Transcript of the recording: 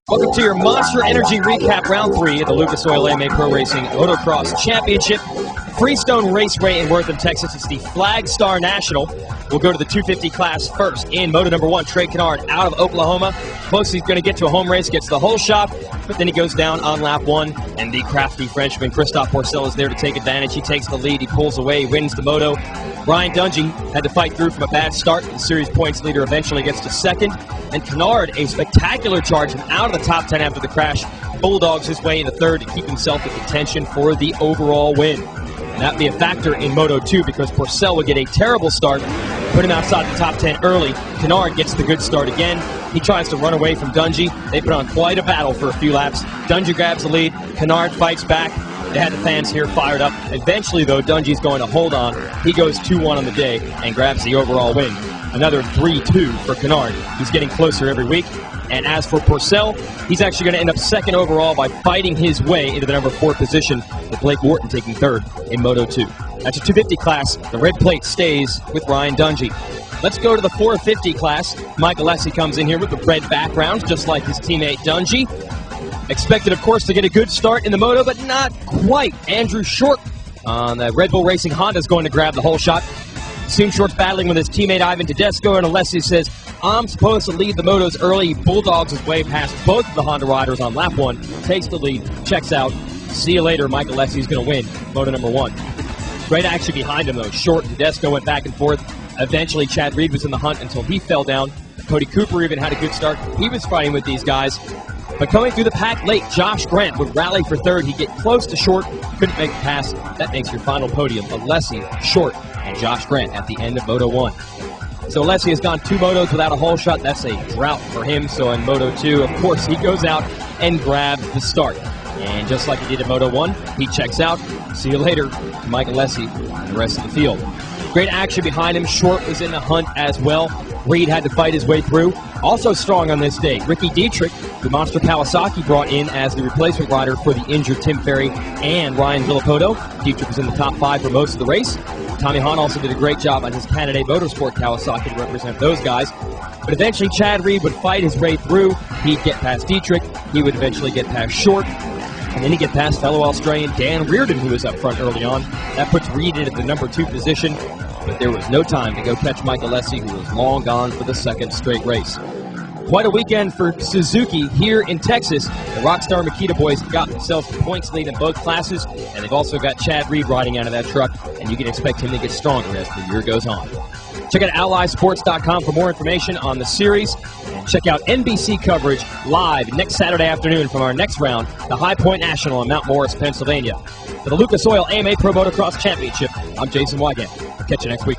Welcome to your Monster Energy Recap Round 3 of the Lucas Oil AMA Pro Racing Motocross Championship. Freestone Raceway in Wortham, Texas. It's the Flag Star National. We'll go to the 250 class first. In Moto number 1, Trey Kennard out of Oklahoma. Close, he's going to get to a home race, gets the whole shot, but then he goes down on lap 1, and the crafty Frenchman, Christophe Pourcel, is there to take advantage. He takes the lead, he pulls away, wins the Moto. Ryan Dungey had to fight through from a bad start. The series points leader eventually gets to second. And Kennard, a spectacular charge from out of the top 10 after the crash, bulldogs his way into third to keep himself in contention for the overall win. And that'd be a factor in Moto 2 because Pourcel would get a terrible start, put him outside the top 10 early. Kennard gets the good start again. He tries to run away from Dungey. They put on quite a battle for a few laps. Dungey grabs the lead. Kennard fights back. They had the fans here fired up. Eventually, though, Dungey's going to hold on. He goes 2-1 on the day and grabs the overall win. Another 3-2 for Kennard. He's getting closer every week. And as for Pourcel, he's actually going to end up second overall by fighting his way into the number 4 position, with Blake Wharton taking third in Moto 2. That's a 250 class. The red plate stays with Ryan Dungey. Let's go to the 450 class. Mike Alessi comes in here with the red background, just like his teammate Dungey. Expected, of course, to get a good start in the Moto, but not quite. Andrew Short on the Red Bull Racing Honda is going to grab the whole shot. Soon Short's battling with his teammate Ivan Tedesco, and Alessi says, I'm supposed to lead the Motos early. He bulldogs his way past both of the Honda riders on lap 1, takes the lead, checks out. See you later, Mike Alessi's going to win Moto number 1. Great action behind him, though. Short and Tedesco went back and forth. Eventually, Chad Reed was in the hunt until he fell down. Cody Cooper even had a good start. He was fighting with these guys. But coming through the pack late, Josh Grant would rally for third. He'd get close to Short, couldn't make the pass. That makes your final podium Alessi, Short, and Josh Grant at the end of Moto 1. So Alessi has gone 2 motos without a hole shot. That's a drought for him. So in Moto 2, of course, he goes out and grabs the start. And just like he did in Moto 1, he checks out. See you later to Mike Alessi and the rest of the field. Great action behind him. Short was in the hunt as well. Reed had to fight his way through. Also strong on this day, Ricky Dietrich, the Monster Kawasaki, brought in as the replacement rider for the injured Tim Ferry and Ryan Villapoto. Dietrich was in the top 5 for most of the race. Tommy Hahn also did a great job on his Canada Motorsport Kawasaki to represent those guys. But eventually Chad Reed would fight his way through. He'd get past Dietrich. He would eventually get past Short. And then he'd get past fellow Australian Dan Reardon, who was up front early on. That puts Reed in at the number 2 position. But there was no time to go catch Mike Alessi, who was long gone for the second straight race. Quite a weekend for Suzuki here in Texas. The Rockstar Makita boys got themselves the points lead in both classes, and they've also got Chad Reed riding out of that truck, and you can expect him to get stronger as the year goes on. Check out allysports.com for more information on the series, and check out NBC coverage live next Saturday afternoon from our next round, the High Point National in Mount Morris, Pennsylvania. For the Lucas Oil AMA Pro Motocross Championship, I'm Jason Wygant. I'll catch you next week.